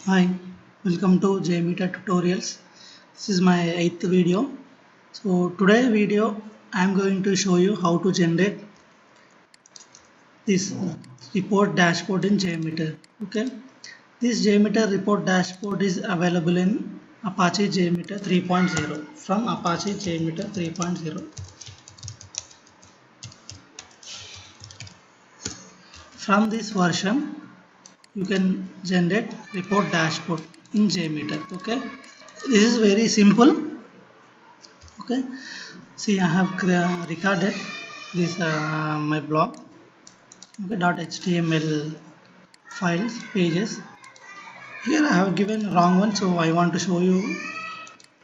Hi, welcome to JMeter tutorials. This is my 8th video. So today video I am going to show you how to generate this report dashboard in JMeter. Okay, this JMeter report dashboard is available in Apache JMeter 3.0 from Apache JMeter 3.0. From this version you can generate report dashboard in JMeter. Okay, this is very simple. Okay, see I have recorded this my blog. Okay, .html files pages. Here I have given wrong one, so I want to show you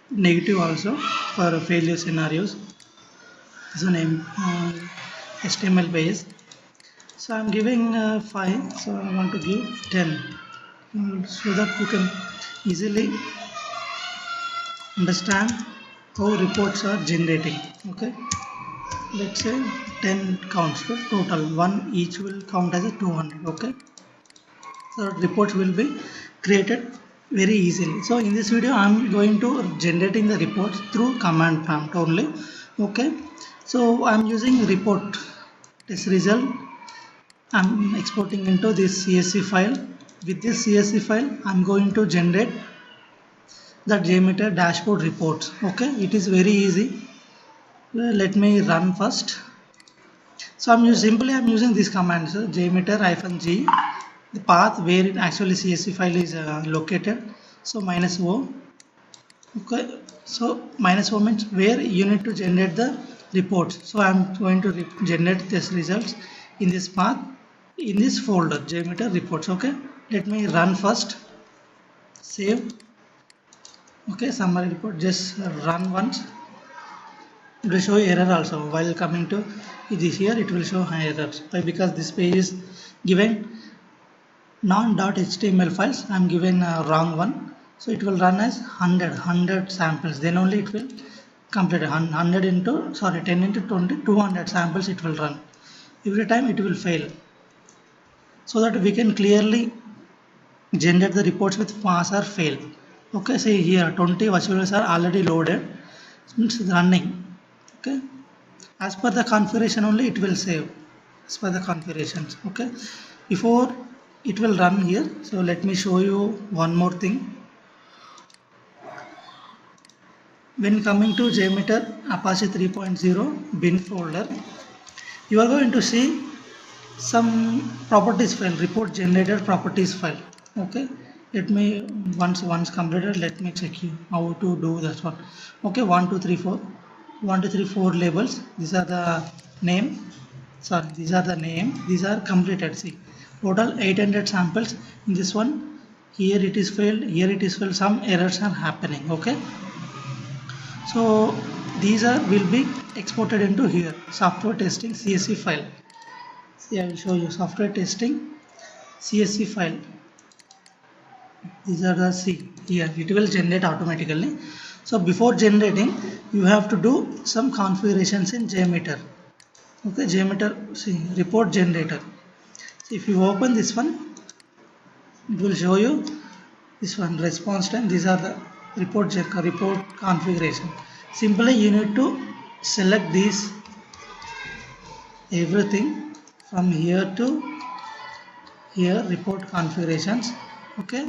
negative also for failure scenarios. This one HTML pages. So I'm giving 5, so I want to give 10 so that you can easily understand how reports are generating. Okay, let's say 10 counts to total, one each will count as a 200. Okay, so reports will be created very easily. So in this video I am going to generating the reports through command prompt only. Okay, so I am using report test result. I am exporting into this CSV file. With this CSV file I am going to generate the JMeter dashboard reports. Okay, it is very easy. Let me run first. So I'm using this command, so jmeter-g, the path where it actually CSV file is located. So -o. Okay, so -o means where you need to generate the reports. So I'm going to generate this results in this path in this folder JMeter reports. Okay, let me run first. Save. Okay, summary report. Just run once. It will show error also while coming to this here. It will show errors. Why? Because this page is given non.html files. I am given a wrong one, so it will run as 100 samples, then only it will complete 100 into 10 into 20 200 samples it will run. Every time it will fail, so that we can clearly generate the reports with pass or fail. Okay, see here 20 virtuals are already loaded, means running. Okay, as per the configuration only it will save as per the configurations. Okay, before it will run here, so let me show you one more thing. When coming to JMeter Apache 3.0 bin folder, you are going to see some properties file, report generated properties file. Okay, let me once completed, let me check you how to do that one. Okay, 1 2 3 4 1 2 3 4 labels. These are the name, sorry, these are the name, these are completed. See, total 800 samples in this one. Here it is failed, here it is failed, some errors are happening. Okay, so these are will be exported into here software testing CSV file. See, I will show you software testing CSV file. These are the here it will generate automatically. So before generating you have to do some configurations in JMeter. Okay, JMeter, see, report generator. So if you open this one, it will show you this one response time. These are the report configuration. Simply you need to select these everything from here to here, report configurations. Okay,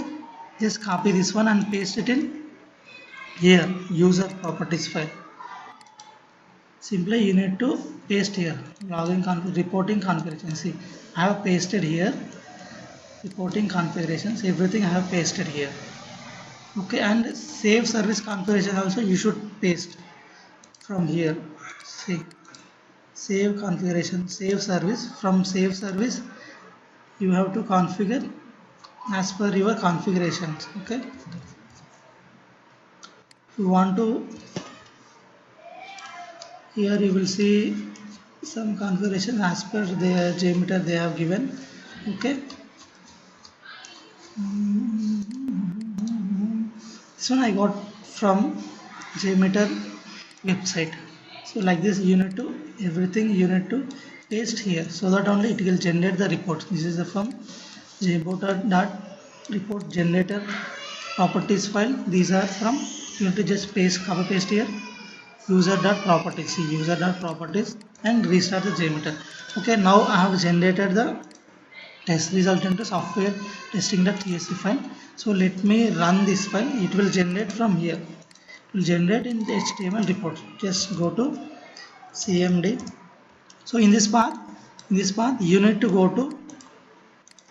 just copy this one and paste it in here user properties file. Simply you need to paste here login reporting configuration. See, I have pasted here reporting configurations, everything I have pasted here. Okay, and save service configuration also you should paste from here. See, save configuration, save service. From save service you have to configure as per your configurations. Okay, if you want to, here you will see some configuration as per the JMeter they have given. Okay, this one I got from JMeter website. So like this you need to everything you need to paste here, so that only it will generate the reports. This is from jmeter.html report generator properties file. These are from, you need to just paste, copy paste here, user.properties, see user.properties, and restart the JMeter. Okay, now I have generated the test result into software testing.tsc file. So let me run this file. It will generate from here, it will generate in the HTML report. Just go to cmd. So in this path you need to go to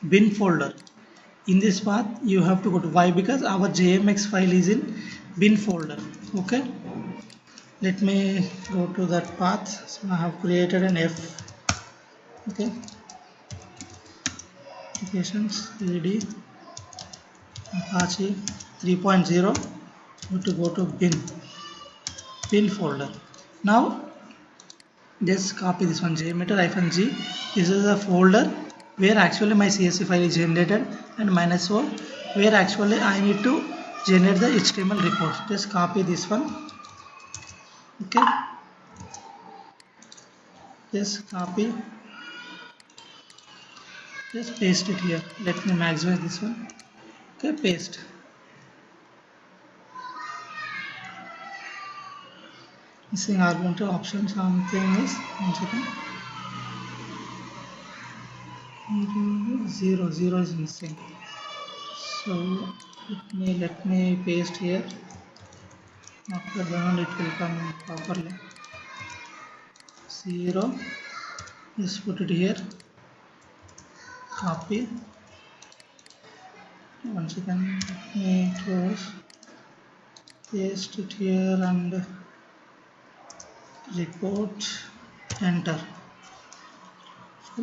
bin folder. In this path you have to go to, why? Because our JMX file is in bin folder. Okay, let me go to that path. So I have created an F. Okay, applications AD Apache 3.0. You have to go to bin folder. Now just copy this one, jmeter-g. This is a folder where actually my CSV file is generated, and -o where actually I need to generate the HTML report. Just copy this one. Okay, just copy, just paste it here. Let me maximize this one. Okay, paste. Missing argument option, something is, 1 second, 0 is missing. So let me paste here. After that it will come properly. 0, just put it here, copy. 1 second, let me close, paste it here, and report, enter. So,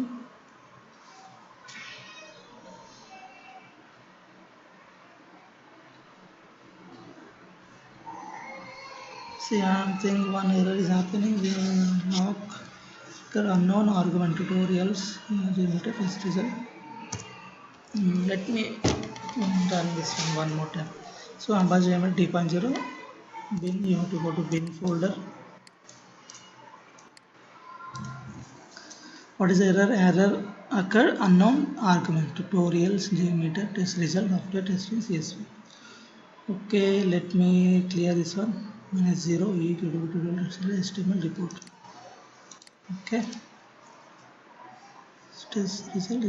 see, I am thinking one error is happening. We lock the unknown argument tutorials generated test result. Let me run this one more time. So Apache YAML 3.0 bin, you have to go to bin folder. What is the error? Error occurred, unknown argument tutorials JMeter test result after testing CSV. Okay, let me clear this one. -0 HTML report. Okay, test result.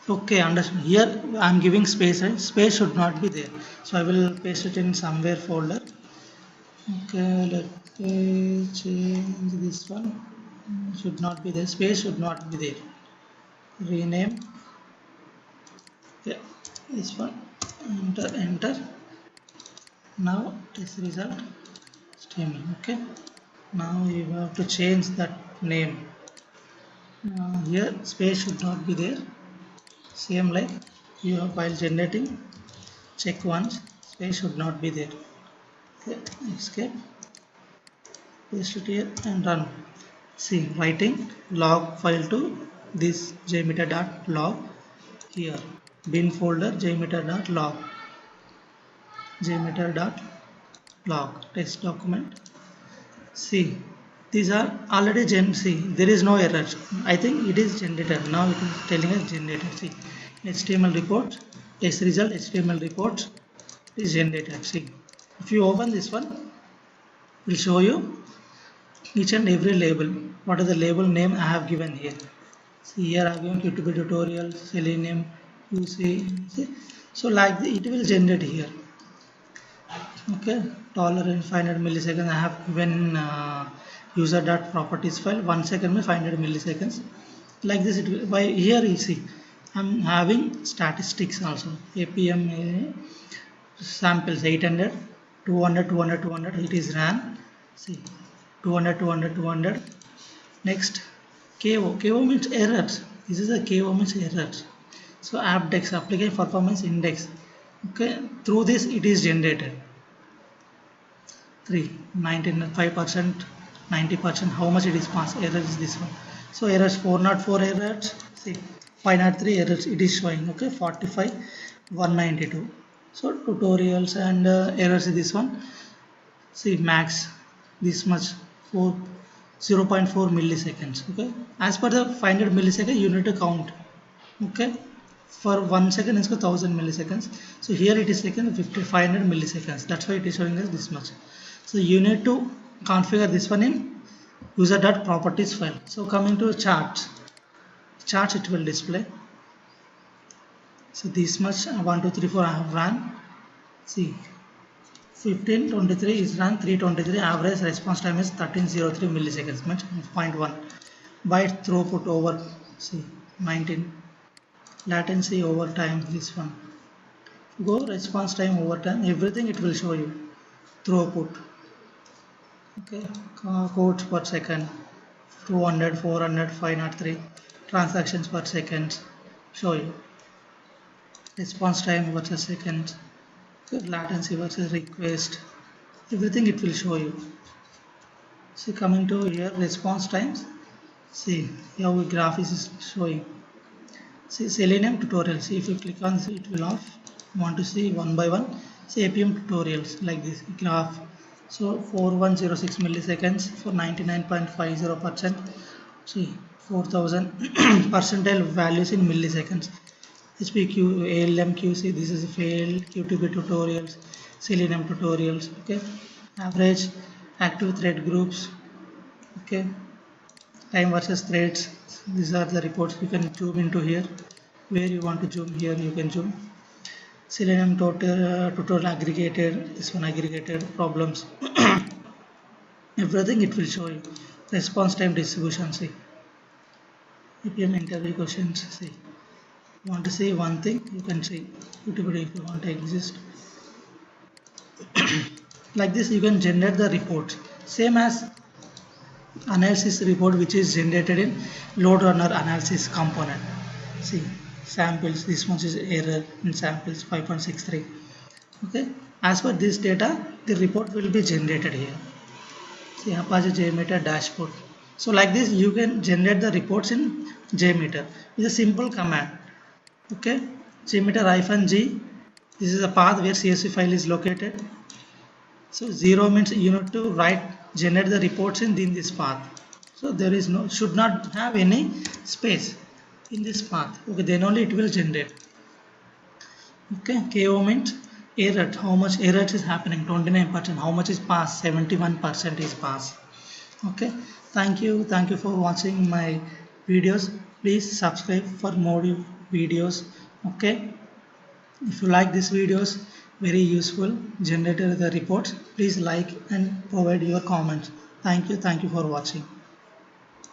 Okay, understand. Here I am giving space, right? Space should not be there, so I will paste it in somewhere folder. Okay, let me change this one. Should not be there, space should not be there. Rename. Okay, this one, enter. Now test result streaming. Okay, now you have to change that name. Here space should not be there, same like you have while generating, check once, space should not be there. Okay, escape, paste it here and run. See, writing log file to this jmeter.log here, bin folder jmeter.log, jmeter.log test document. See, these are already see, there is no error. I think it is generated. Now it is telling us generated. See, HTML report, test result, HTML report is generated. See, if you open this one, it will show you each and every label. What is the label name I have given here? See, here I have given YouTube tutorial, Selenium, UC. See, so like it will generate here. Okay, tolerance 500 milliseconds. I have given user.properties file 1 second में 500 milliseconds. Like this, it will, by here you see I'm having statistics also. APM samples 800, 200, 200, 200. It is ran. See, 200, 200, 200. Next, KO. KO means errors. This is a KO means errors. So AppDex, application performance index. Okay, through this it is generated. 95%, 90%. How much it is passed? Error is this one. So errors 404 errors. See, 503 errors it is showing. Okay, 45, 192. So tutorials and errors is this one. See, max this much 4 0.4 milliseconds. Okay, as per the 500 millisecond you need to count. Okay, for 1 second is 1000 milliseconds, so here it is taken 500 milliseconds, that's why it is showing us this much. So you need to configure this one in user.properties file. So coming to charts it will display. So this much 1 2 3 4 I have run. See, 1523 is run, 323, average response time is 1303 milliseconds, much 0.1. Byte throughput over, see, 19. Latency over time, this one. Go response time over time, everything it will show you. Throughput. Okay, codes per second, 200, 400, 503. Transactions per second, show you. Response time versus seconds. Latency versus request, everything it will show you. See, coming to here response times, see how the graph is showing. See, Selenium tutorials, if you click on it will off. Want to see one by one, see APM tutorials like this graph. So 4106 milliseconds for 99.50%. See 4000 percentile values in milliseconds. HPQ, ALMQC, this is failed, QTB tutorials, Selenium tutorials, okay, average active thread groups, okay, time versus threads, these are the reports. You can zoom into here, where you want to zoom here you can zoom. Selenium tutorial aggregated, this one aggregated problems, everything it will show you. Response time distribution, see, APM interview questions, see. Want to see one thing, you can see YouTube if you want to exist. Like this you can generate the report, same as analysis report which is generated in load runner analysis component. See samples, this one is error in samples 5.63. okay, as per this data the report will be generated here. See Apache JMeter dashboard. So like this you can generate the reports in JMeter with a simple command. Okay, JMeter-G, this is a path where CSV file is located. So 0 means you need to generate the reports in this path. So there is should not have any space in this path. Okay, then only it will generate. Okay, KO means error, how much error is happening, 29%, how much is pass, 71% is pass. Okay, thank you for watching my videos. Please subscribe for more videos. Okay, if you like these videos, very useful, generated the reports, please like and provide your comments. Thank you for watching.